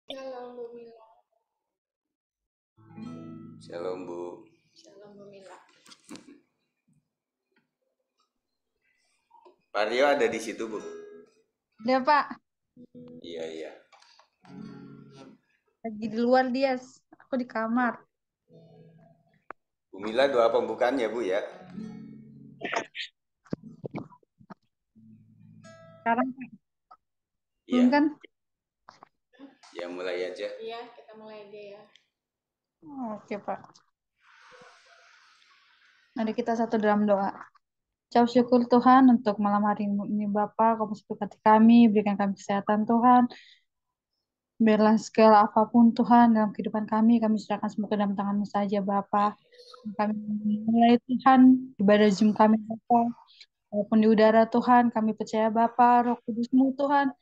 Shalom Bu Mila. Shalom Bu. Shalom Bu Mila. Pak Rio ada di situ Bu? Ada Pak. Iya. Lagi di luar dia. Aku di kamar. Bu Mila doa pembukaannya Bu ya. Sekarang Pak. Iya. Belum kan? Ya mulai aja. Iya, kita mulai aja ya. Oke Pak. Mari kita satu dalam doa. Ucap syukur Tuhan untuk malam hari ini Bapak, Kamu berkati kami, berikan kami kesehatan Tuhan. Biarlah segala apapun Tuhan dalam kehidupan kami serahkan semua ke dalam tangan-Mu saja Bapa. Kami mulai Tuhan ibadah Zoom kami Bapa. Walaupun di udara Tuhan, kami percaya Bapa, Roh Kudus-Mu Tuhan,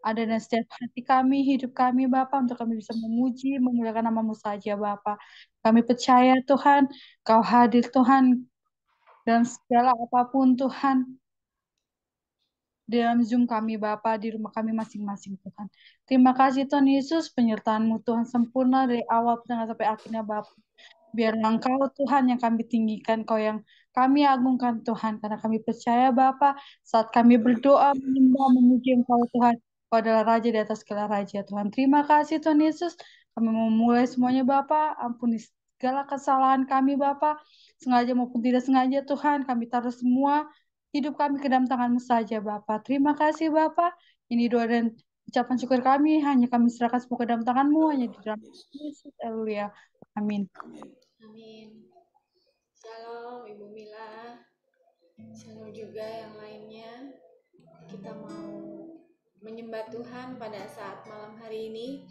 ada dan setiap hati kami, hidup kami Bapa, untuk kami bisa memuji, memuliakan nama-Mu saja Bapa. Kami percaya Tuhan, Kau hadir Tuhan, dalam segala apapun Tuhan, di dalam Zoom kami Bapa, di rumah kami masing-masing Tuhan. Terima kasih Tuhan Yesus, penyertaan-Mu Tuhan sempurna dari awal sampai akhirnya Bapa. Biarlah Engkau Tuhan yang kami tinggikan, Kau yang kami agungkan Tuhan, karena kami percaya Bapa, saat kami berdoa, menyembah, memuji Engkau Tuhan, Kau adalah Raja di atas segala Raja Tuhan. Terima kasih Tuhan Yesus, kami mau mulai semuanya Bapa, ampuni segala kesalahan kami Bapa, sengaja maupun tidak sengaja Tuhan, kami taruh semua hidup kami ke dalam tangan-Mu saja Bapa. Terima kasih Bapa, ini doa dan ucapan syukur kami, hanya kami serahkan semua ke dalam tangan-Mu, hanya di dalam Yesus, haleluya, amin. Amin. Shalom Ibu Mila. Shalom juga yang lainnya. Kita mau menyembah Tuhan pada saat malam hari ini.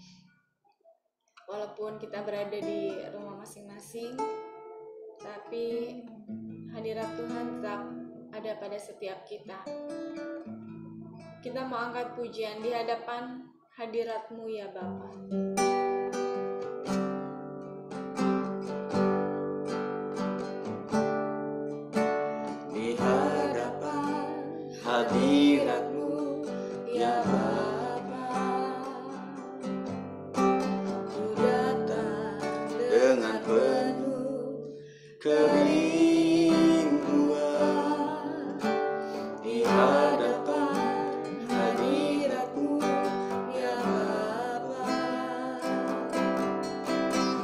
Walaupun kita berada di rumah masing-masing, tapi hadirat Tuhan tetap ada pada setiap kita. Kita mau angkat pujian di hadapan hadirat-Mu ya Bapa. Di hadapan hadirat-Mu ya Bapa, ku datang dengan penuh kerinduan. Di hadapan hadirat-Mu ya Bapa,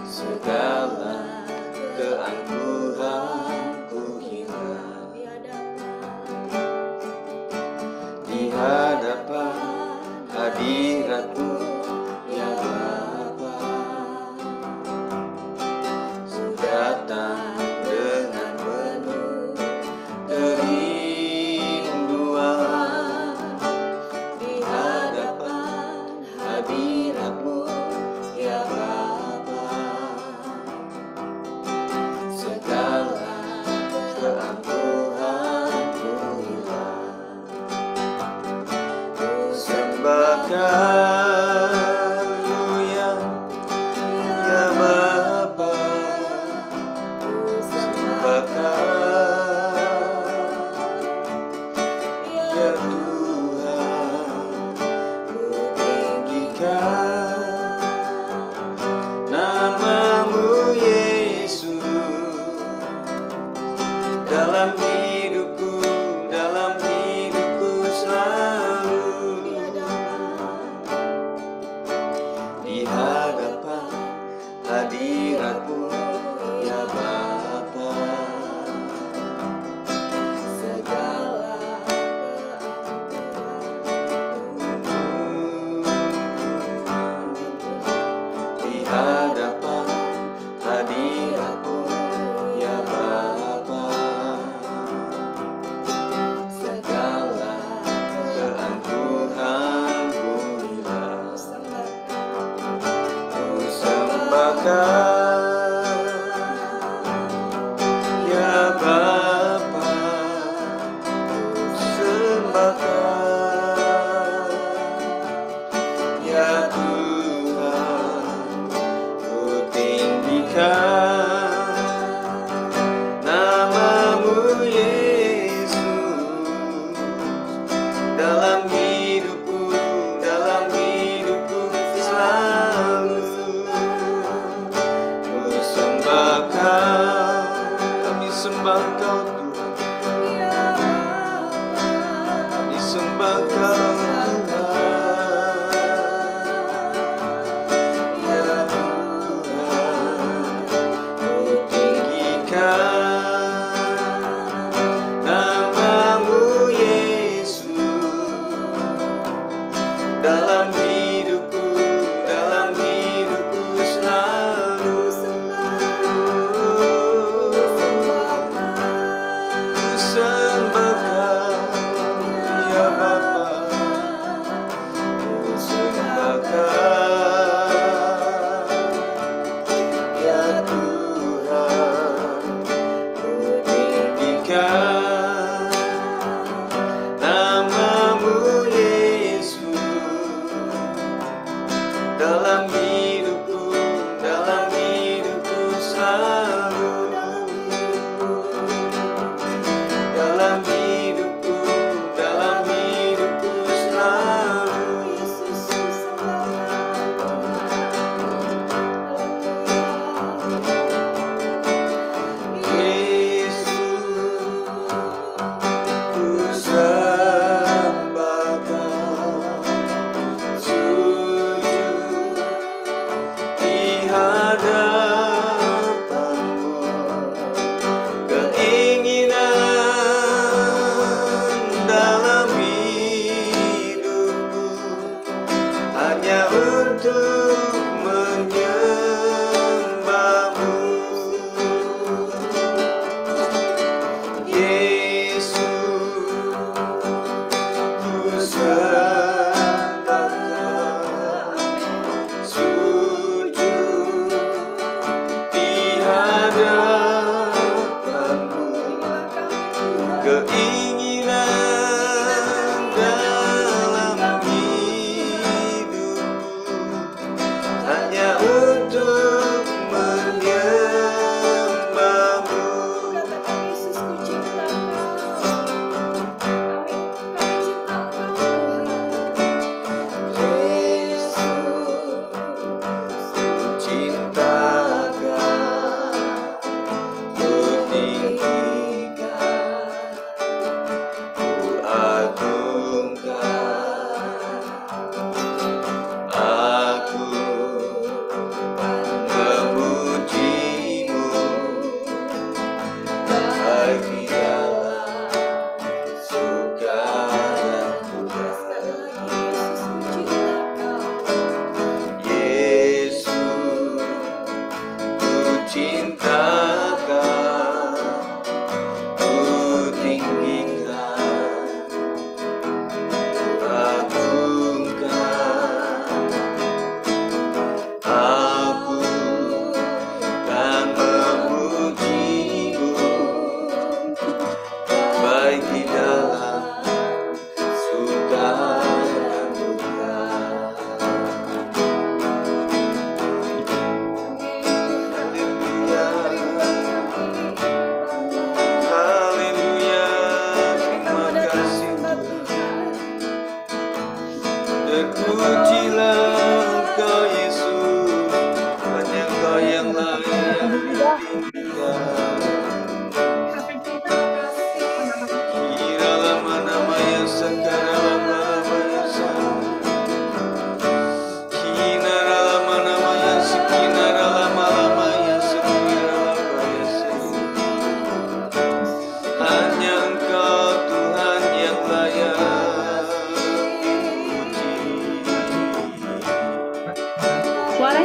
segala keangkuhanku hilang. Di hadapan hadirat-Mu ya Bapa, ku datang dengan penuh kerinduan. Di hadapan hadirat-Mu ya Bapa, segala keangkuhanku hilang. Ku sembahkan-Mu ya Bapa, ku sembahkan ya Tuhan, ku tinggikan nama-Mu Yesus dalam hidupku selalu. Di hadapan hadirat-Mu ya Bapa, segala di hadapan hadirat-Mu ya Bapa, segala keangkuhanku hilang. Ku sembahkan ya Bapa, ku sembahkan ya Tuhan, ku tinggikan nama-Mu Yesus dalam hidupku selalu.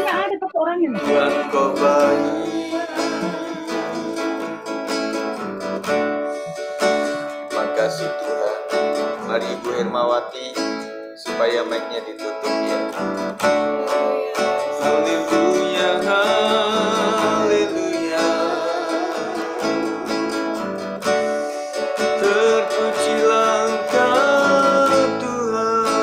Orangnya ada tapi orangnya. Tuhan kau baik. Makasih Tuhan. Mari Ibu Hermawati supaya mic-nya ditutup ya. Haleluya, haleluya. Terpujilah Engkau Tuhan.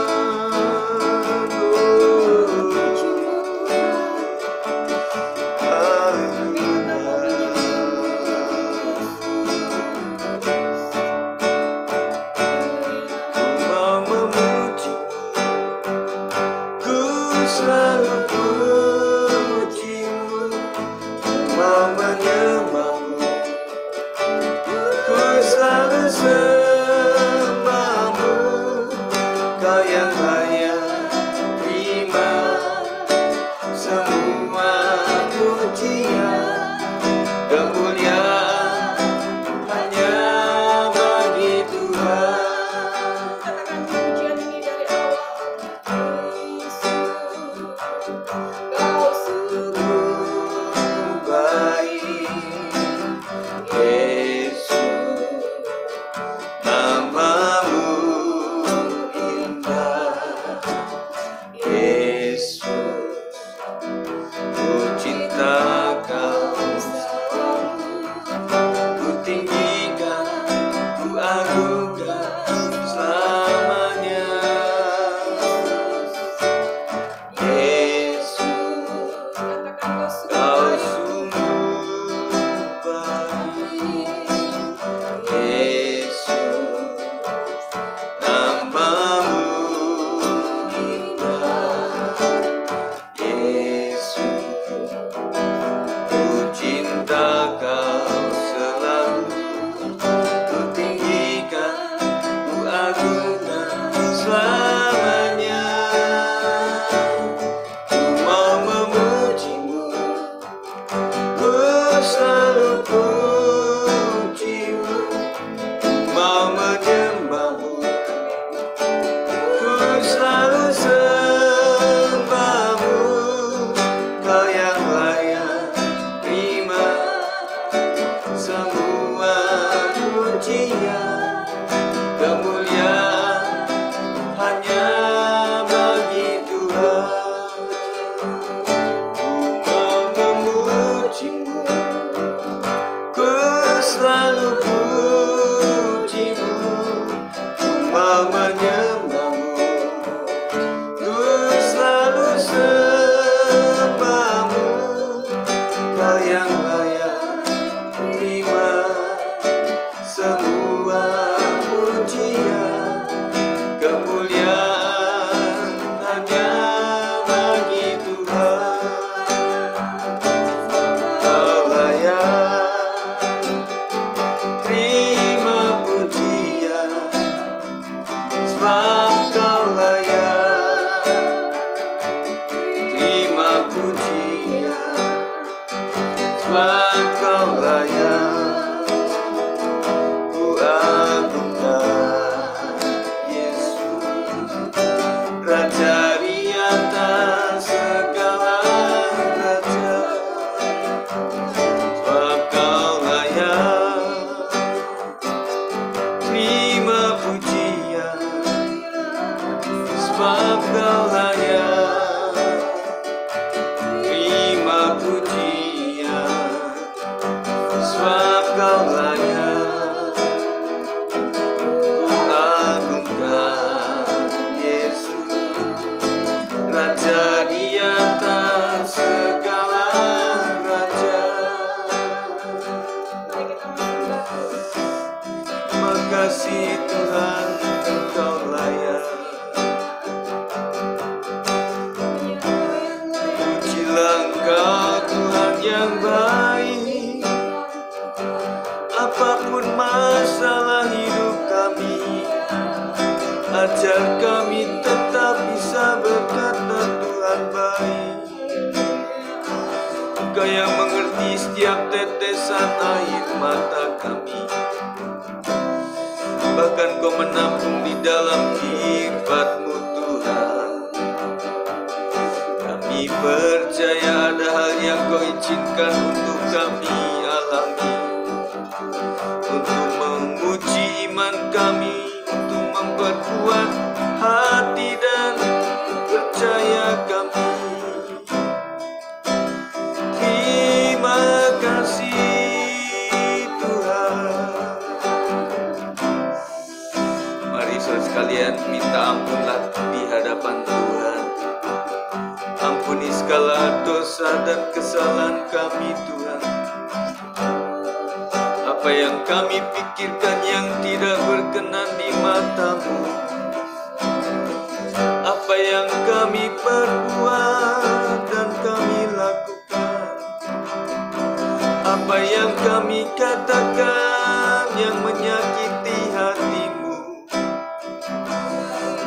Mau memuji, ku selalu pujimu. Mau menyembahmu, ku selalu sembahmu. Kau yang layak terima semua pujian, kemuliaan hanya bagi Tuhan. Katakan pujian ini dari awal. Kau sungguh Baik, Yesus, namamu indah. Yesus, ku cinta Kau, ku tinggikan, ku agungkan selamanya. Yesus, katakan kau Kau sungguh sungguh baik. Yesus, namamu indah. Yesus, ku cinta Kau selalu, ku tinggikan, ku agungkan selamanya. Ku mau memujimu, ku selalu pujimu. Mau menyembahmu, ku selalu sembahmu. Kau yang layak terima semua pujian, kemuliaan hanya bagi Tuhan. Ku mau memujimu, ku selalu pujimu. Ku mau menyembahmu, ku selalu sembahmu. Kau yang layak terima semua pujian, kemuliaan hanya bagi Tuhan. Kau layak terima pujian, sebab Kau layak terima pujian, sebab Kau layak. Ku agungkan Yesus, Raja di atas segala raja, sebab Kau layak terima pujian, sebab Kau layak terima pujian, sebab Kau layak. Ku agungkan Yesus, Raja di atas segala raja. Mari kita menyembah. Makasih Tuhan, Engkau layak. Pujilah Engkau Tuhan yang baik. Apapun masalah hidup kami, ajar kami tetap bisa berkata Tuhan baik. Engkau yang mengerti setiap tetesan air mata kami, bahkan Kau menampung di dalam hikmat-Mu Tuhan. Kami Kami percaya ada hal yang Kau izinkan untuk kami alami, untuk menguji iman kami, untuk memperkuat hati dan percaya kami. Terima kasih Tuhan. Mari saudara sekalian minta ampunlah di hadapan Tuhan. Ampuni segala dosa dan kesalahan kami Tuhan. Apa yang kami pikirkan yang tidak berkenan di mata-Mu, apa yang kami perbuat dan kami lakukan, apa yang kami katakan yang menyakiti hati-Mu,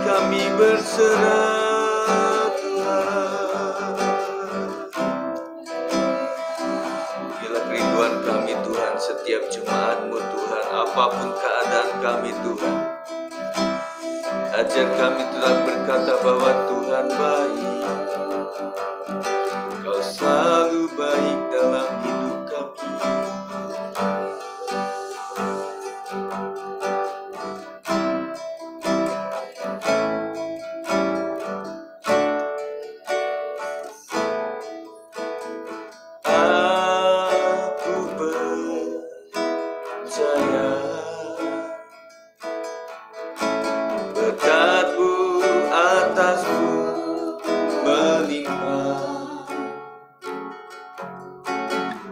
kami berserah Tuhan. Bila kerinduan kami Tuhan setiap Jumat-Mu Tuhan, apapun keadaan kami Tuhan, ajar kami tetap berkata bahwa Tuhan baik. Kau selalu baik dalam hidup kami. Aku percaya berkat-Mu atasku melimpah,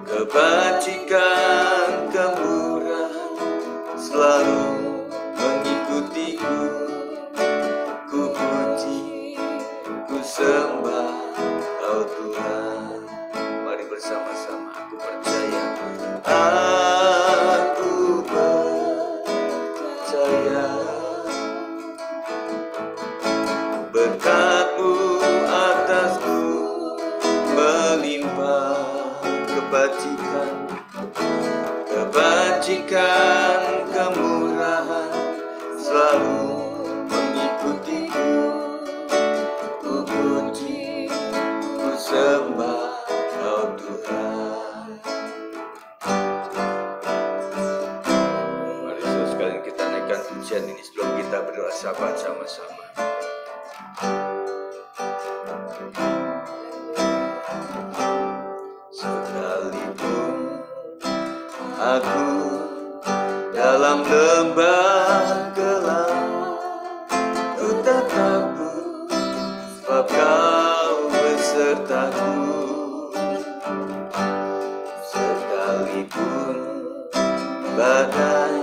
kebajikan kemurahan selalu mengikutiku. Ku puji, ku sembah Kau Tuhan. Mari bersama-sama, aku percaya. Aku percaya berkat-Mu atasku melimpah, kebajikan kemurahan selalu mengikutiku. Ku puji, ku sembah Kau Tuhan. Mari saudara sekalian kita naikkan pujian ini sebelum kita berdoa sahabat sama-sama. Sekalipun aku dalam lembah gelap, ku tak takut sebab Kau besertaku. Sekalipun badai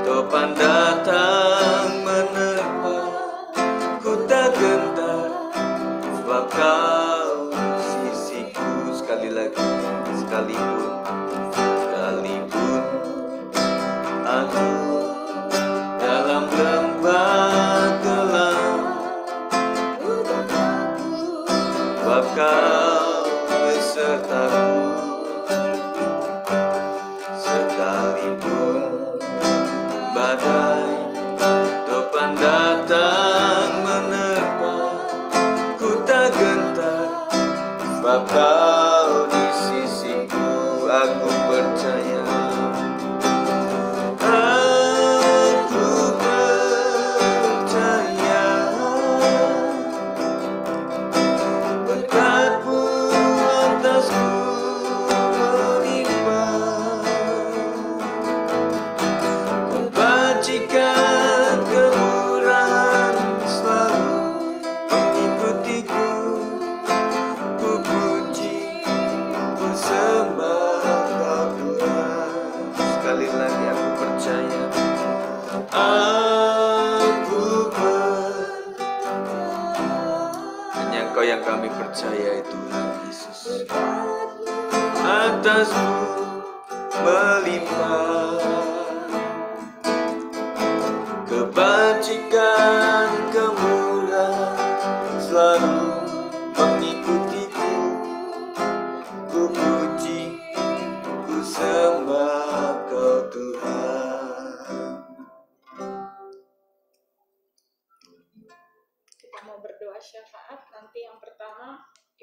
topan datang menerpa, ku tak gentar sebab Kau sisiku. Sekali lagi, sekalipun aku dalam lembah gelap, sebab Kau besertaku. Sekalipun badai topan datang menerpa, ku tak gentar sebab Kau di sisiku. Aku percaya. Aku percaya berkat-Mu atasku melimpah, kebajikan kemurahan selalu mengikutiku. Ku puji, ku sembah Kau Tuhan. Sekali lagi aku percaya. Hanya Engkau yang kami percaya, Tuhan Yesus. Atasmu melimpah, kebajikan kemurahan selalu mengikutiku. Ku puji, ku sembah Kau Tuhan. Kita mau berdoa syafaat. Nanti yang pertama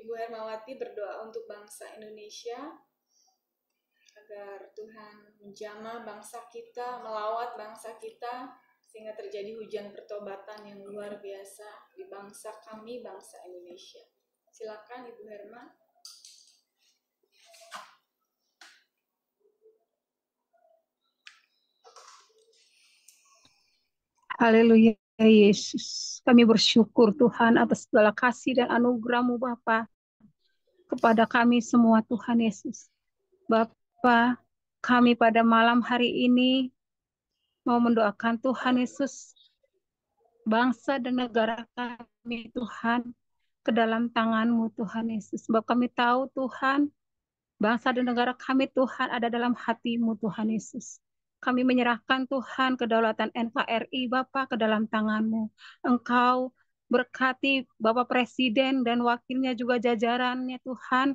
Ibu Hermawati berdoa untuk bangsa Indonesia agar Tuhan menjamah bangsa kita, melawat bangsa kita, sehingga terjadi hujan pertobatan yang luar biasa di bangsa kami, bangsa Indonesia. Silakan Ibu Herma. Haleluya Yesus. Kami bersyukur Tuhan atas segala kasih dan anugerah-Mu Bapa kepada kami semua Tuhan Yesus. Bapa, kami pada malam hari ini mau mendoakan Tuhan Yesus bangsa dan negara kami Tuhan ke dalam tangan-Mu Tuhan Yesus. Sebab kami tahu Tuhan, bangsa dan negara kami Tuhan ada dalam hati-Mu Tuhan Yesus. Kami menyerahkan Tuhan kedaulatan NKRI Bapa ke dalam tangan-Mu. Engkau berkati Bapak Presiden dan wakilnya juga jajarannya Tuhan.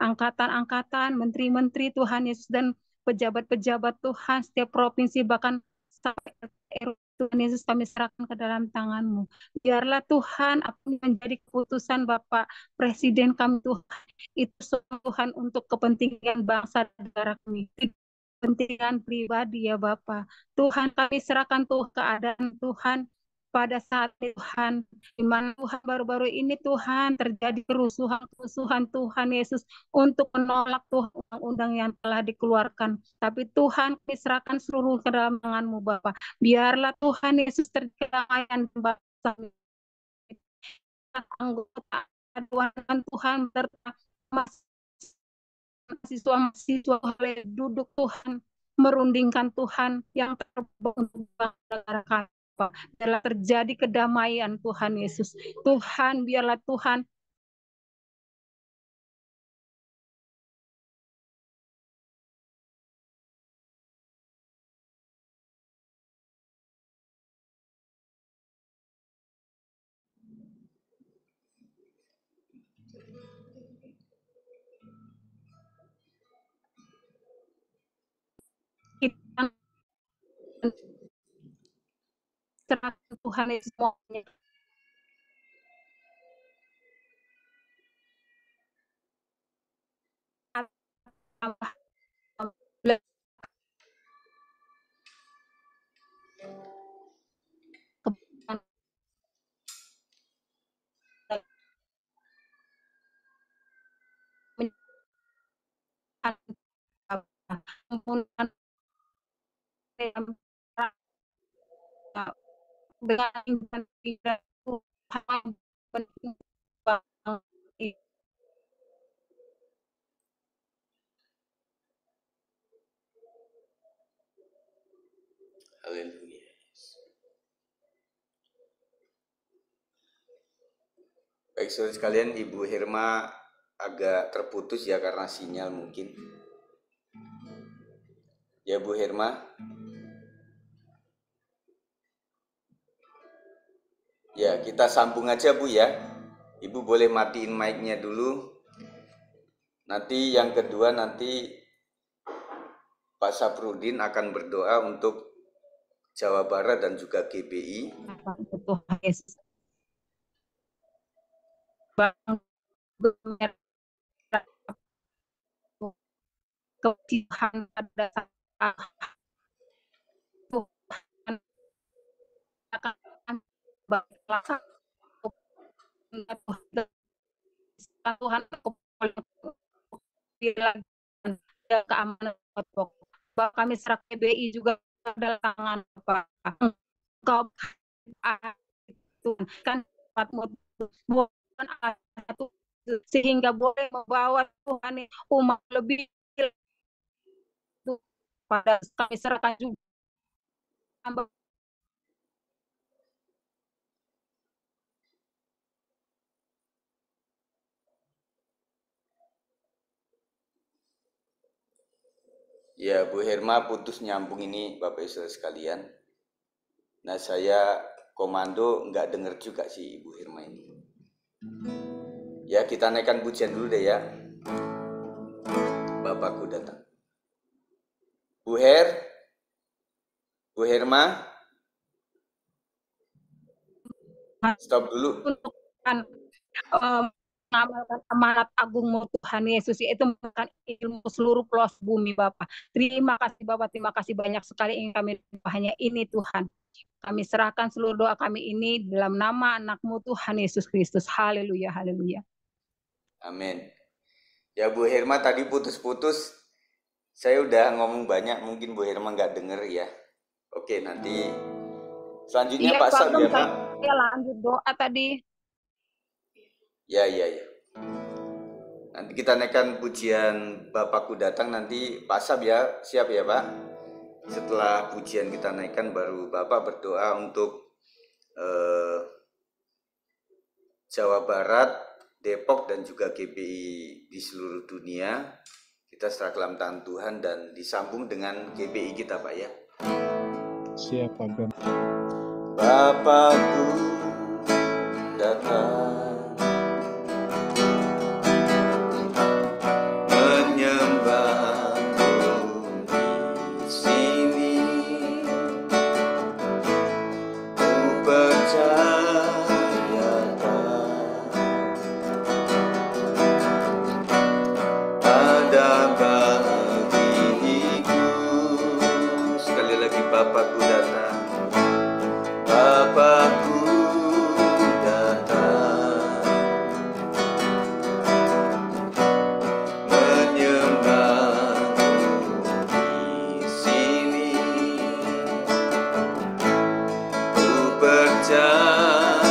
Angkatan-angkatan, menteri-menteri Tuhan Yesus dan pejabat-pejabat Tuhan setiap provinsi bahkan sampai RW Tuhan Yesus kami serahkan ke dalam tangan-Mu. Biarlah Tuhan apa yang menjadi keputusan Bapak Presiden kami Tuhan itu Tuhan untuk kepentingan bangsa dan negara kami. Kepentingan pribadi ya Bapa. Tuhan kami serahkan Tuhan keadaan Tuhan pada saat Tuhan di mana Tuhan baru-baru ini Tuhan terjadi kerusuhan Tuhan Yesus untuk menolak Tuhan undang-undang yang telah dikeluarkan. Tapi Tuhan kami serahkan seluruh ke dalam tangan-Mu Bapa. Biarlah Tuhan Yesus terjadi kedamaian bangsa anggota Tuhan serta mahasiswa boleh duduk Tuhan, merundingkan Tuhan yang terbaik untuk bangsa negara kami. Biarlah terjadi kedamaian Tuhan Yesus. Tuhan, biarlah Tuhan kita serahkan Tuhan Yesus semuanya. Haleluya. Baik saudara sekalian, Ibu Herma agak terputus ya karena sinyal mungkin. Ya Bu Herma. Ya, kita sambung aja Bu ya. Ibu boleh matiin mic-nya dulu. Nanti yang kedua nanti Pak Saprudin akan berdoa untuk Jawa Barat dan juga GBI. Tuhan Yesus. Tuhan pada saat Tuhan akan berlaksana Tuhan keamanan Bapak kami serah KBI juga dalam tangan Bapak. Engkau kan bukan sehingga boleh membawa Tuhan umat lebih pada kami serahkan juga. Ya Bu Herma putus nyambung ini Bapak Ibu sekalian. Nah saya komando nggak dengar juga sih Ibu Herma ini. Ya kita naikkan pujian dulu deh ya. Bapakku datang. Bu Herma, stop dulu. mengamalkan amanat agungmu Tuhan Yesus, yaitu memberikan ilmu seluruh pelosok bumi Bapa. Terima kasih Bapak, terima kasih banyak sekali yang kami hanya ini Tuhan. Kami serahkan seluruh doa kami ini dalam nama anakmu Tuhan Yesus Kristus. Haleluya, haleluya. Amin. Ya Bu Herma tadi putus-putus. Saya udah ngomong banyak, mungkin Bu Herma nggak denger ya. Oke, nanti selanjutnya Pak Sam ya Pak. Saya lanjut doa tadi. Ya. Nanti kita naikkan pujian Bapakku Datang, nanti Pak Sab ya, siap ya Pak? Setelah pujian kita naikkan baru Bapak berdoa untuk Jawa Barat, Depok dan juga GBI di seluruh dunia. Kita serah dalam tangan Tuhan dan disambung dengan GBI kita Pak ya. Siap Pak. Bapakku datang Bapakku datang, Bapakku datang, menyembahmu di sini. Ku percayakan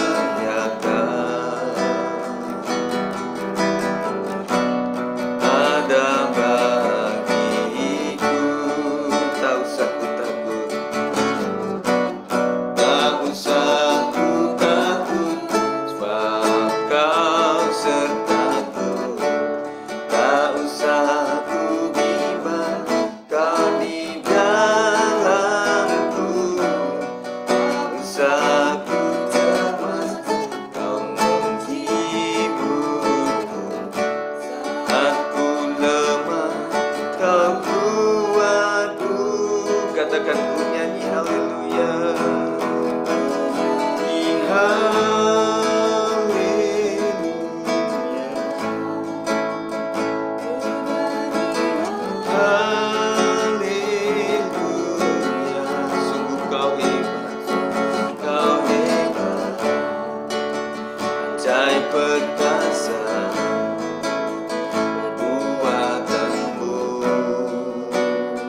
ada bagiku, tak usah ku takut. Tak usah ku takut, sebab Kau sertaku. Tak usah ku bimbang, Kau di dalamku. Tak usah ku cemas, Kau menghiburku. Saat ku lemah, Kau kuatku. Katakan ku nyanyi haleluya. Haleluya, sungguh Kau hebat, ajaib perkasa perbuatanmu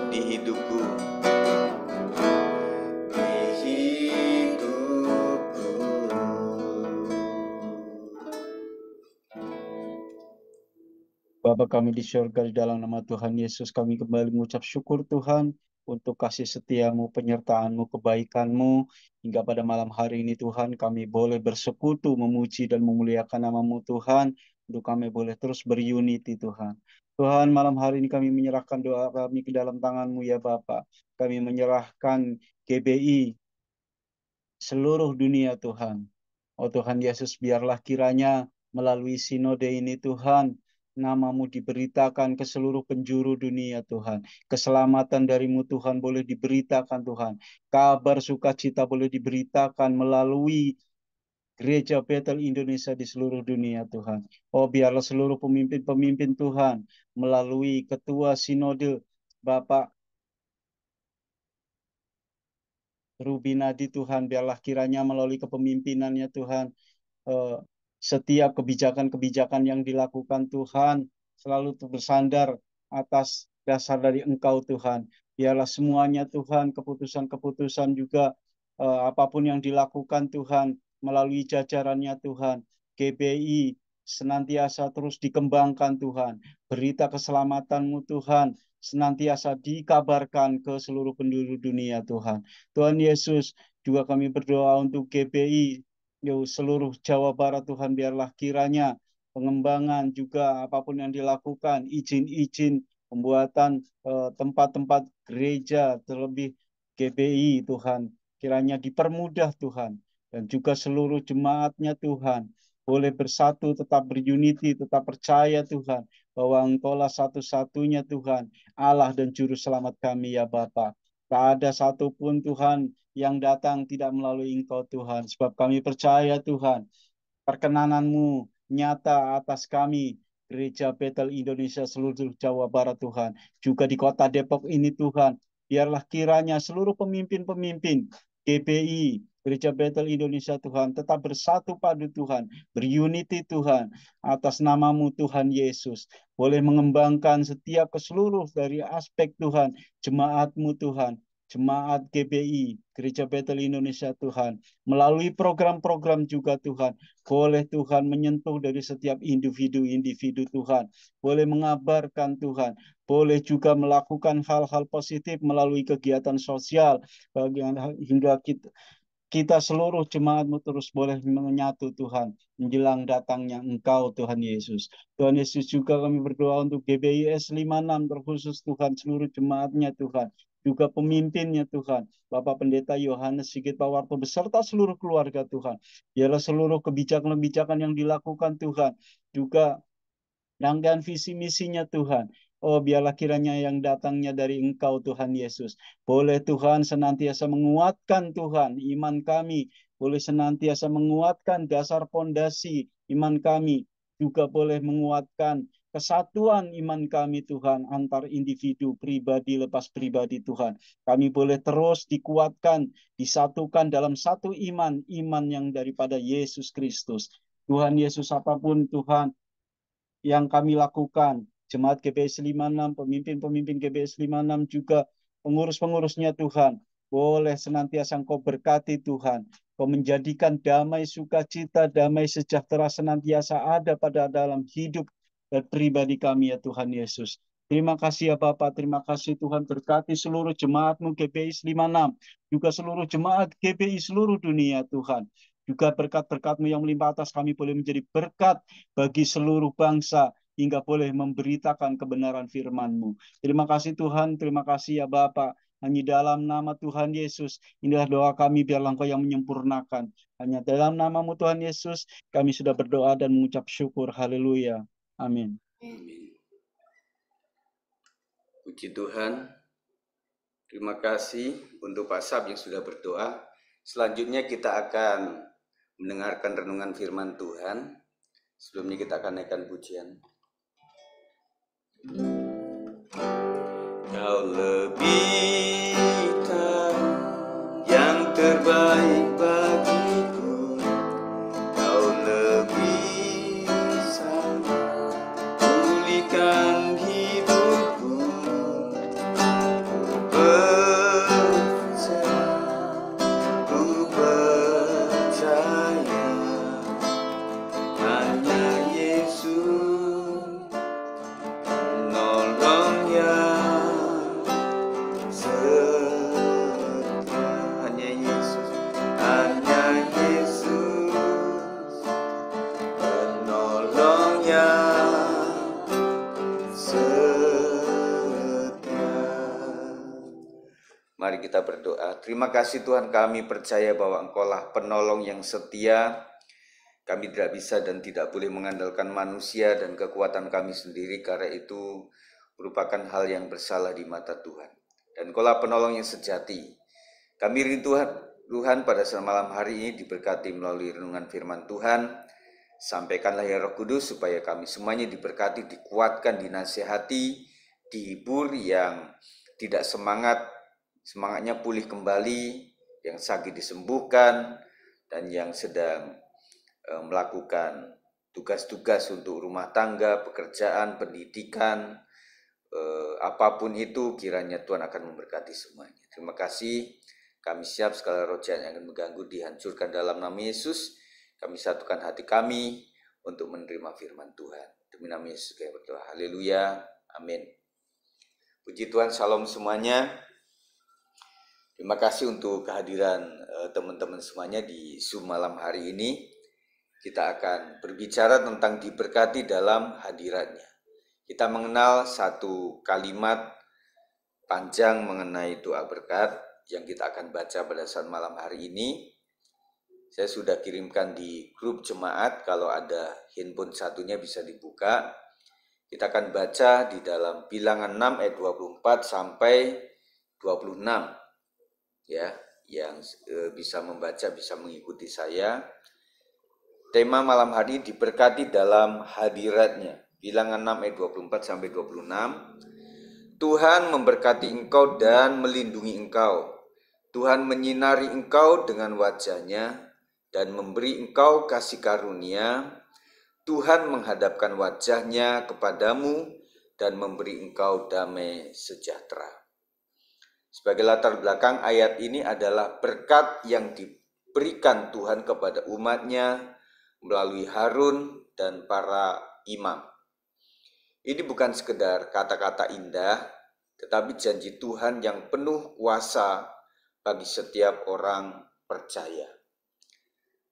di hidupku. Bapa kami di surga, di dalam nama Tuhan Yesus kami kembali mengucap syukur Tuhan untuk kasih setiamu, penyertaanmu, kebaikanmu. Hingga pada malam hari ini Tuhan kami boleh bersekutu, memuji dan memuliakan namamu Tuhan. Untuk kami boleh terus berunity Tuhan. Tuhan malam hari ini kami menyerahkan doa kami ke dalam tanganmu ya Bapa. Kami menyerahkan GBI seluruh dunia Tuhan. Oh Tuhan Yesus, biarlah kiranya melalui sinode ini Tuhan, namamu diberitakan ke seluruh penjuru dunia Tuhan. Keselamatan darimu Tuhan boleh diberitakan Tuhan. Kabar sukacita boleh diberitakan melalui Gereja Bethel Indonesia di seluruh dunia Tuhan. Oh biarlah seluruh pemimpin-pemimpin Tuhan melalui ketua sinode Bapak Rubinadi Tuhan, biarlah kiranya melalui kepemimpinannya Tuhan, setiap kebijakan-kebijakan yang dilakukan Tuhan selalu bersandar atas dasar dari Engkau Tuhan. Biarlah semuanya Tuhan, keputusan-keputusan juga apapun yang dilakukan Tuhan melalui jajarannya Tuhan, GBI senantiasa terus dikembangkan Tuhan. Berita keselamatan-Mu Tuhan senantiasa dikabarkan ke seluruh penduduk dunia Tuhan. Tuhan Yesus, juga kami berdoa untuk GBI seluruh Jawa Barat Tuhan, biarlah kiranya pengembangan juga apapun yang dilakukan, izin-izin pembuatan tempat-tempat gereja, terlebih GBI Tuhan, kiranya dipermudah Tuhan, dan juga seluruh jemaatnya Tuhan, boleh bersatu, tetap berunity, tetap percaya Tuhan, bahwa Engkaulah satu-satunya Tuhan, Allah dan Juru Selamat kami ya Bapa. Tak ada satupun Tuhan yang datang tidak melalui Engkau Tuhan. Sebab kami percaya Tuhan, perkenanan-Mu nyata atas kami, Gereja Bethel Indonesia seluruh Jawa Barat Tuhan. Juga di kota Depok ini Tuhan, biarlah kiranya seluruh pemimpin-pemimpin GBI, Gereja Bethel Indonesia Tuhan, tetap bersatu padu Tuhan, berunity Tuhan, atas namamu Tuhan Yesus. Boleh mengembangkan setiap keseluruh dari aspek Tuhan, jemaatmu Tuhan, jemaat GBI, Gereja Bethel Indonesia Tuhan, melalui program-program juga Tuhan, boleh Tuhan menyentuh dari setiap individu-individu Tuhan, boleh mengabarkan Tuhan, boleh juga melakukan hal-hal positif melalui kegiatan sosial, hingga kita seluruh jemaatmu terus boleh menyatu Tuhan, menjelang datangnya Engkau Tuhan Yesus. Tuhan Yesus, juga kami berdoa untuk GBIS 56 terkhusus Tuhan, seluruh jemaatnya Tuhan, juga pemimpinnya Tuhan, Bapak Pendeta Yohanes Sigit Pawarto beserta seluruh keluarga Tuhan. Biarlah seluruh kebijakan-kebijakan yang dilakukan Tuhan, juga rangkaian visi misinya Tuhan. Oh, biarlah kiranya yang datangnya dari Engkau Tuhan Yesus. Boleh Tuhan senantiasa menguatkan Tuhan iman kami. Boleh senantiasa menguatkan dasar pondasi iman kami. Juga boleh menguatkan kesatuan iman kami Tuhan antar individu pribadi lepas pribadi Tuhan. Kami boleh terus dikuatkan, disatukan dalam satu iman, iman yang daripada Yesus Kristus. Tuhan Yesus, apapun Tuhan yang kami lakukan, jemaat GBS 56, pemimpin-pemimpin GBS 56 juga pengurus-pengurusnya Tuhan, boleh senantiasa Engkau berkati Tuhan. Kau menjadikan damai sukacita, damai sejahtera senantiasa ada pada dalam hidup dan pribadi kami ya Tuhan Yesus. Terima kasih ya Bapak, terima kasih Tuhan, berkati seluruh jemaat-Mu GBI 56, juga seluruh jemaat GBI seluruh dunia Tuhan. Juga berkat-berkat-Mu yang melimpah atas kami boleh menjadi berkat bagi seluruh bangsa, hingga boleh memberitakan kebenaran firman-Mu. Terima kasih Tuhan, terima kasih ya Bapak. Hanya dalam nama Tuhan Yesus, inilah doa kami, biarlah Engkau yang menyempurnakan. Hanya dalam nama-Mu Tuhan Yesus, kami sudah berdoa dan mengucap syukur. Haleluya. Amin. Amin. Puji Tuhan. Terima kasih untuk Pak Sab yang sudah berdoa. Selanjutnya kita akan mendengarkan renungan firman Tuhan. Sebelumnya kita akan naikkan pujian. Kau lebih tahu yang terbaik bagiku. Kau lebih bisa pulihkan hidupku. Ku percaya hanya Yesus menolongnya. Hanya Yesus penolongnya setia. Mari kita berdoa. Terima kasih Tuhan, kami percaya bahwa Engkaulah penolong yang setia. Kami tidak bisa dan tidak boleh mengandalkan manusia dan kekuatan kami sendiri, karena itu merupakan hal yang bersalah di mata Tuhan. Dan Engkaulah penolong yang sejati. Kami rindu Tuhan pada malam hari ini diberkati melalui renungan firman Tuhan. Sampaikanlah ya Roh Kudus supaya kami semuanya diberkati, dikuatkan, dinasihati, dihibur, yang tidak semangatnya pulih kembali, yang sakit disembuhkan, dan yang sedang melakukan tugas-tugas untuk rumah tangga, pekerjaan, pendidikan, apapun itu, kiranya Tuhan akan memberkati semuanya. Terima kasih. Kami siap segala roh jahat yang akan mengganggu dihancurkan dalam nama Yesus. Kami satukan hati kami untuk menerima firman Tuhan. Demi nama Yesus kami berdoa. Haleluya. Amin. Puji Tuhan, salam semuanya. Terima kasih untuk kehadiran teman-teman semuanya di Zoom malam hari ini. Kita akan berbicara tentang diberkati dalam hadiratnya. Kita mengenal satu kalimat panjang mengenai doa berkat yang kita akan baca pada saat malam hari ini. Saya sudah kirimkan di grup jemaat, kalau ada handphone satunya bisa dibuka. Kita akan baca di dalam Bilangan 6 ayat 24 sampai 26. Ya, yang bisa membaca bisa mengikuti saya. tema malam hari diberkati dalam hadiratnya. Bilangan 6 ayat 24 sampai 26. Tuhan memberkati engkau dan melindungi engkau. Tuhan menyinari engkau dengan wajahnya dan memberi engkau kasih karunia. Tuhan menghadapkan wajahnya kepadamu dan memberi engkau damai sejahtera. Sebagai latar belakang, ayat ini adalah berkat yang diberikan Tuhan kepada umatnya melalui Harun dan para imam. Ini bukan sekedar kata-kata indah, tetapi janji Tuhan yang penuh kuasa bagi setiap orang percaya.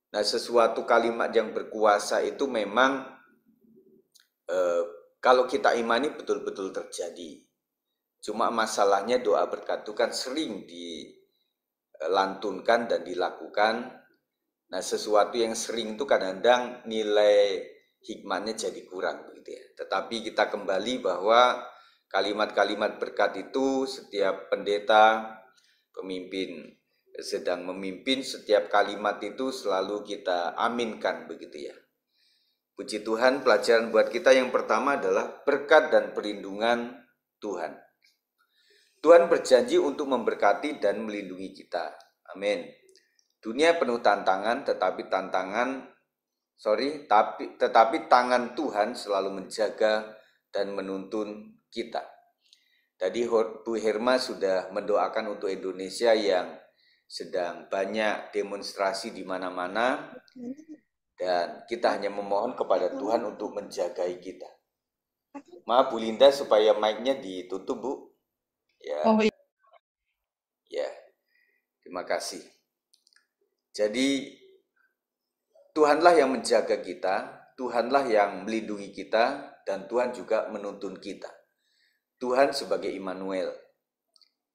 Nah, sesuatu kalimat yang berkuasa itu memang kalau kita imani betul-betul terjadi. Cuma masalahnya doa berkat itu kan sering dilantunkan dan dilakukan. Nah, sesuatu yang sering itu kadang-kadang nilai hikmahnya jadi kurang begitu ya. Tetapi kita kembali bahwa kalimat-kalimat berkat itu setiap pendeta, pemimpin sedang memimpin, setiap kalimat itu selalu kita aminkan begitu ya. Puji Tuhan, pelajaran buat kita yang pertama adalah berkat dan perlindungan Tuhan. Tuhan berjanji untuk memberkati dan melindungi kita. Amin. Dunia penuh tantangan, tetapi tangan Tuhan selalu menjaga dan menuntun kita. Tadi Bu Herma sudah mendoakan untuk Indonesia yang sedang banyak demonstrasi di mana-mana, dan kita hanya memohon kepada Tuhan untuk menjagai kita. Maaf Bu Linda, supaya mic-nya ditutup Bu. Ya. Oh iya. Ya. Terima kasih. Jadi Tuhanlah yang menjaga kita, Tuhanlah yang melindungi kita, dan Tuhan juga menuntun kita. Tuhan sebagai Immanuel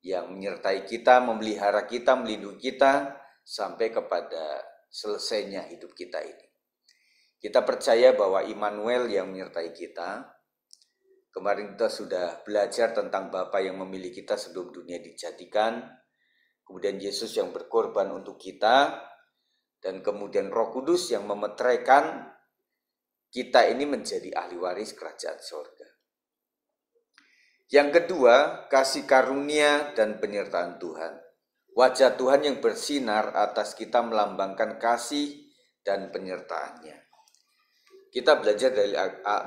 yang menyertai kita, memelihara kita, melindungi kita sampai kepada selesainya hidup kita ini. Kita percaya bahwa Immanuel yang menyertai kita. Kemarin kita sudah belajar tentang Bapa yang memilih kita sebelum dunia dijadikan, kemudian Yesus yang berkorban untuk kita, dan kemudian Roh Kudus yang memeteraikan kita ini menjadi ahli waris kerajaan surga. Yang kedua, kasih karunia dan penyertaan Tuhan. Wajah Tuhan yang bersinar atas kita melambangkan kasih dan penyertaannya. Kita belajar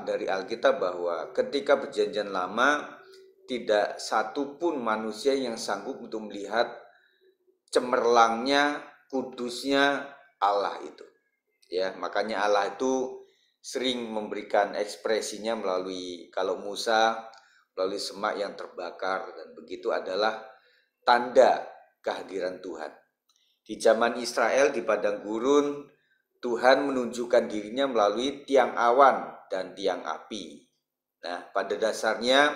dari Alkitab bahwa ketika perjanjian lama, tidak satu pun manusia yang sanggup untuk melihat cemerlangnya, kudusnya Allah itu. Ya, makanya Allah itu sering memberikan ekspresinya melalui, kalau Musa melalui semak yang terbakar, dan begitu adalah tanda kehadiran Tuhan. Di zaman Israel di padang gurun, Tuhan menunjukkan dirinya melalui tiang awan dan tiang api. Nah, pada dasarnya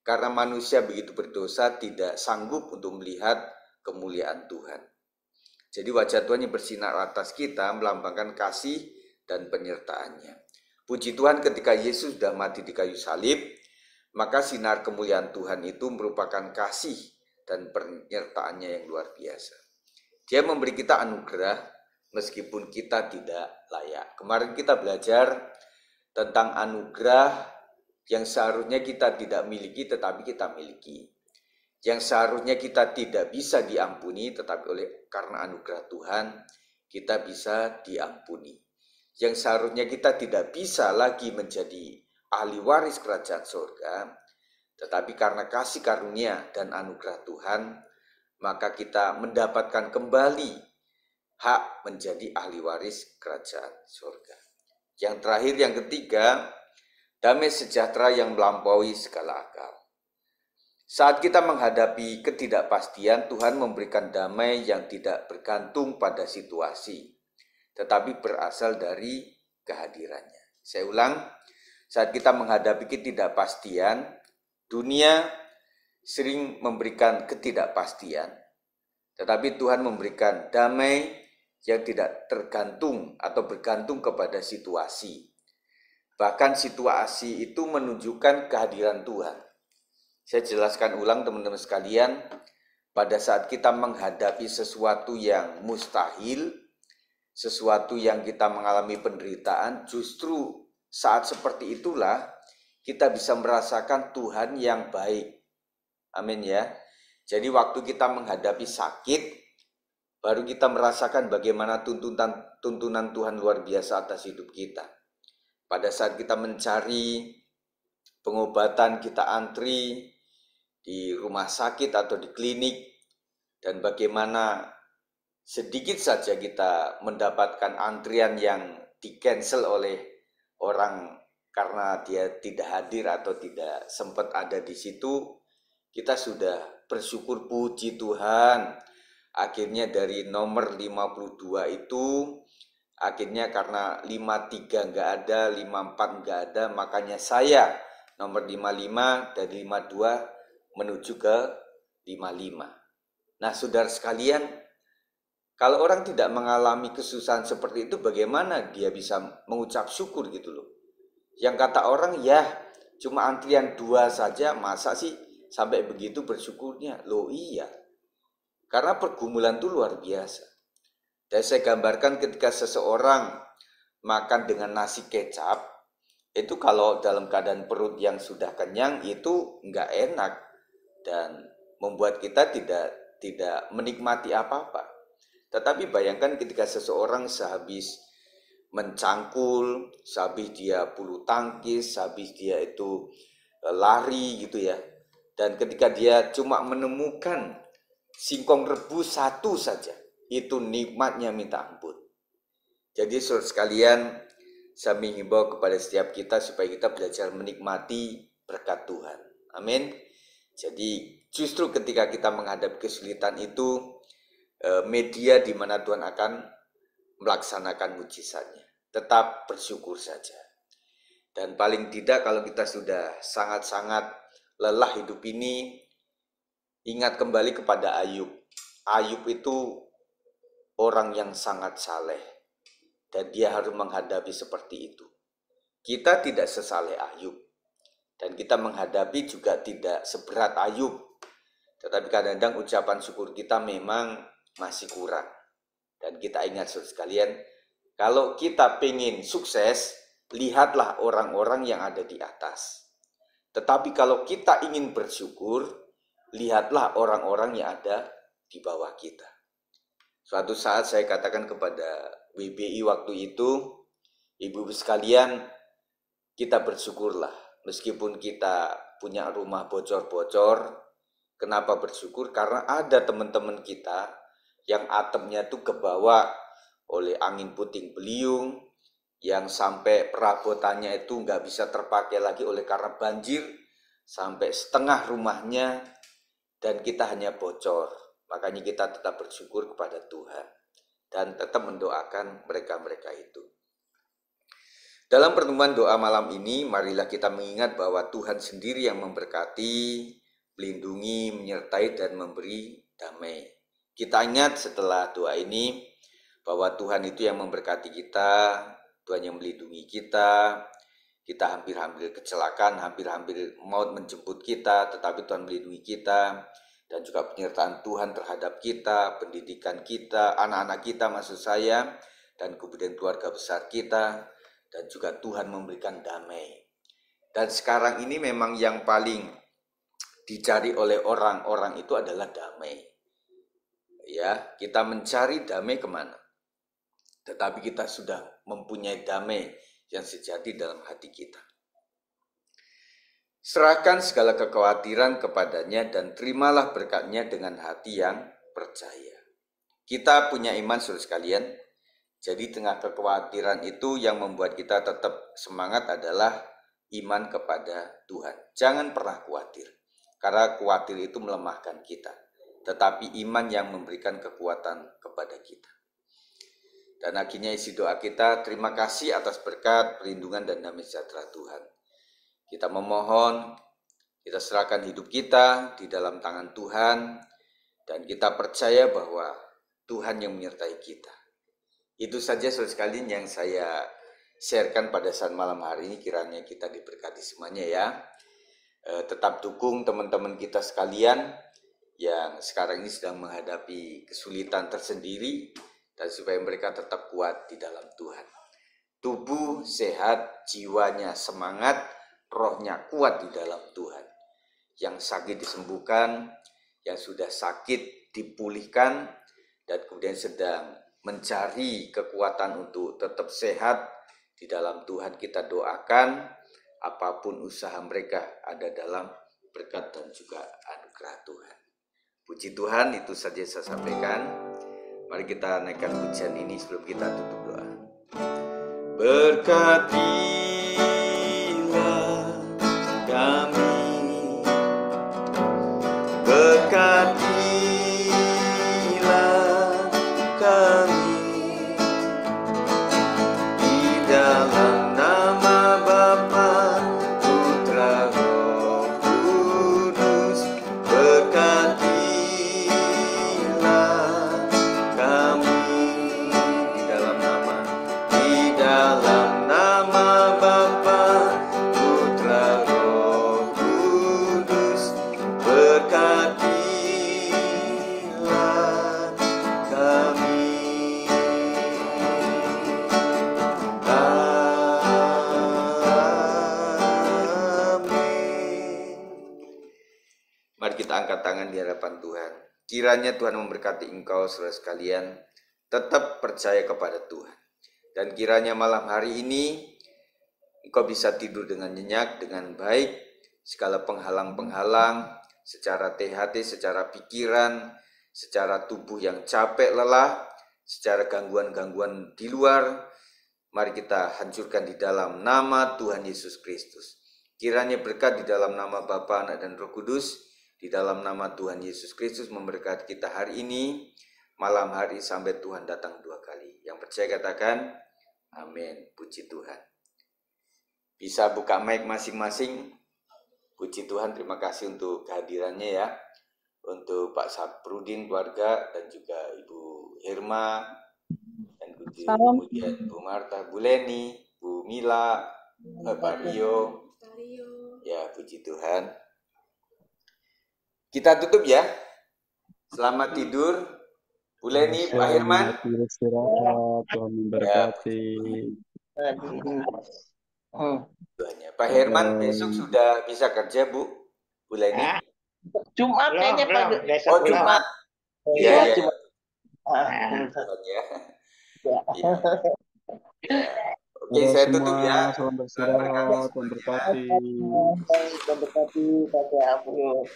karena manusia begitu berdosa tidak sanggup untuk melihat kemuliaan Tuhan. Jadi wajah Tuhan yang bersinar atas kita melambangkan kasih dan penyertaannya. Puji Tuhan, ketika Yesus sudah mati di kayu salib, maka sinar kemuliaan Tuhan itu merupakan kasih dan penyertaannya yang luar biasa. Dia memberi kita anugerah meskipun kita tidak layak. Kemarin kita belajar tentang anugerah yang seharusnya kita tidak miliki tetapi kita miliki. Yang seharusnya kita tidak bisa diampuni tetapi karena anugerah Tuhan kita bisa diampuni. Yang seharusnya kita tidak bisa lagi menjadi ahli waris kerajaan surga, tetapi karena kasih karunia dan anugerah Tuhan, maka kita mendapatkan kembali hak menjadi ahli waris kerajaan surga. Yang terakhir, yang ketiga, damai sejahtera yang melampaui segala akal. Saat kita menghadapi ketidakpastian, Tuhan memberikan damai yang tidak bergantung pada situasi, tetapi berasal dari kehadirannya. Saya ulang, saat kita menghadapi ketidakpastian, dunia sering memberikan ketidakpastian, tetapi Tuhan memberikan damai yang tidak tergantung atau bergantung kepada situasi. Bahkan situasi itu menunjukkan kehadiran Tuhan. Saya jelaskan ulang teman-teman sekalian, pada saat kita menghadapi sesuatu yang mustahil, sesuatu yang kita mengalami penderitaan, justru saat seperti itulah kita bisa merasakan Tuhan yang baik. Amin ya. Jadi waktu kita menghadapi sakit, baru kita merasakan bagaimana tuntunan Tuhan luar biasa atas hidup kita. Pada saat kita mencari pengobatan, kita antri di rumah sakit atau di klinik, dan bagaimana sedikit saja kita mendapatkan antrian yang di-cancel oleh orang karena dia tidak hadir atau tidak sempat ada di situ, kita sudah bersyukur, puji Tuhan. Akhirnya dari nomor 52 itu, akhirnya karena 53 nggak ada, 54 nggak ada, makanya saya nomor 55 dari 52 menuju ke 55. Nah, saudara sekalian, kalau orang tidak mengalami kesusahan seperti itu, bagaimana dia bisa mengucap syukur gitu loh. Yang kata orang, ya cuma antrian 2 saja, masa sih sampai begitu bersyukurnya? Loh iya, karena pergumulan itu luar biasa. Dan saya gambarkan ketika seseorang makan dengan nasi kecap, itu kalau dalam keadaan perut yang sudah kenyang itu nggak enak dan membuat kita tidak menikmati apa-apa. Tetapi bayangkan ketika seseorang sehabis mencangkul, sehabis dia bulu tangkis, sehabis dia itu lari gitu ya. Dan ketika dia cuma menemukan singkong rebus 1 saja, itu nikmatnya minta ampun. Jadi saudara sekalian, saya menghimbau kepada setiap kita supaya kita belajar menikmati berkat Tuhan. Amin. Jadi justru ketika kita menghadapi kesulitan itu, media di mana Tuhan akan melaksanakan mujizatnya. Tetap bersyukur saja. Dan paling tidak kalau kita sudah sangat-sangat lelah hidup ini, ingat kembali kepada Ayub. Ayub itu orang yang sangat saleh. Dan dia harus menghadapi seperti itu. Kita tidak sesaleh Ayub. Dan kita menghadapi juga tidak seberat Ayub. Tetapi kadang-kadang ucapan syukur kita memang masih kurang. Dan kita ingat saudara sekalian, kalau kita pengen sukses, lihatlah orang-orang yang ada di atas. Tetapi kalau kita ingin bersyukur, lihatlah orang-orang yang ada di bawah kita. Suatu saat saya katakan kepada WBI waktu itu, ibu-ibu sekalian, kita bersyukurlah. Meskipun kita punya rumah bocor-bocor, kenapa bersyukur? Karena ada teman-teman kita yang atapnya itu kebawa oleh angin puting beliung, yang sampai perabotannya itu nggak bisa terpakai lagi oleh karena banjir, sampai setengah rumahnya, dan kita hanya bocor. Makanya kita tetap bersyukur kepada Tuhan dan tetap mendoakan mereka-mereka itu. Dalam pertemuan doa malam ini, marilah kita mengingat bahwa Tuhan sendiri yang memberkati, melindungi, menyertai, dan memberi damai. Kita ingat setelah doa ini bahwa Tuhan itu yang memberkati kita, Tuhan yang melindungi kita hampir-hampir kecelakaan, hampir-hampir maut menjemput kita, tetapi Tuhan melindungi kita, dan juga penyertaan Tuhan terhadap kita, pendidikan kita, anak-anak kita maksud saya, dan kemudian keluarga besar kita, dan juga Tuhan memberikan damai. Dan sekarang ini memang yang paling dicari oleh orang-orang itu adalah damai. Ya, kita mencari damai kemana? Tetapi kita sudah mempunyai damai yang sejati dalam hati kita. Serahkan segala kekhawatiran kepadanya dan terimalah berkatnya dengan hati yang percaya. Kita punya iman saudara sekalian. Jadi tengah kekhawatiran itu yang membuat kita tetap semangat adalah iman kepada Tuhan. Jangan pernah khawatir. Karena khawatir itu melemahkan kita. Tetapi iman yang memberikan kekuatan kepada kita. Dan akhirnya isi doa kita, terima kasih atas berkat, perlindungan, dan damai sejahtera Tuhan. Kita memohon, kita serahkan hidup kita di dalam tangan Tuhan, dan kita percaya bahwa Tuhan yang menyertai kita. Itu saja saudara sekalian yang saya sharekan pada saat malam hari ini, kiranya kita diberkati semuanya ya. Tetap dukung teman-teman kita sekalian yang sekarang ini sedang menghadapi kesulitan tersendiri, dan supaya mereka tetap kuat di dalam Tuhan. Tubuh sehat, jiwanya semangat, rohnya kuat di dalam Tuhan. Yang sakit disembuhkan, yang sudah sakit dipulihkan, dan kemudian sedang mencari kekuatan untuk tetap sehat di dalam Tuhan. Kita doakan apapun usaha mereka ada dalam berkat dan juga anugerah Tuhan. Puji Tuhan, itu saja saya sampaikan. Mari kita naikkan pujian ini sebelum kita tutup doa. Berkatilah kami, berkatilah kami, di dalam nama Bapa, Putra, Roh Kudus. Berkatilah kami, di dalam nama Bapa, Putra, Roh Kudus. Berkatilah kami. Amin. Mari kita angkat tangan di hadapan Tuhan. Kiranya Tuhan memberkati engkau saudara sekalian, tetap percaya kepada Tuhan. Dan kiranya malam hari ini engkau bisa tidur dengan nyenyak, dengan baik. Segala penghalang-penghalang secara THT, secara pikiran, secara tubuh yang capek, lelah, secara gangguan-gangguan di luar, mari kita hancurkan di dalam nama Tuhan Yesus Kristus. Kiranya berkat di dalam nama Bapa, Anak, dan Roh Kudus, di dalam nama Tuhan Yesus Kristus memberkati kita hari ini, malam hari sampai Tuhan datang 2 kali. Yang percaya katakan, amin. Puji Tuhan. Bisa buka mic masing-masing. Puji Tuhan, terima kasih untuk kehadirannya ya. Untuk Pak Saprudin, keluarga, dan juga Ibu Herma, dan kemudian Bu Marta, Bu Leni, Bu Mila, Pak Rio. Ya, puji Tuhan. Kita tutup ya. Selamat tidur. Bu Leni, Pak Herman. Istirahat, Tuhan memberkati. Pak Herman besok sudah bisa kerja, Bu? Bu Leni? Jumat kayaknya Pak. Oh, Jumat. Iya, Jumat. Ya. Oke, saya tutup ya. Salam beristirahat, Tuhan berkati. Berkati Pak Abu.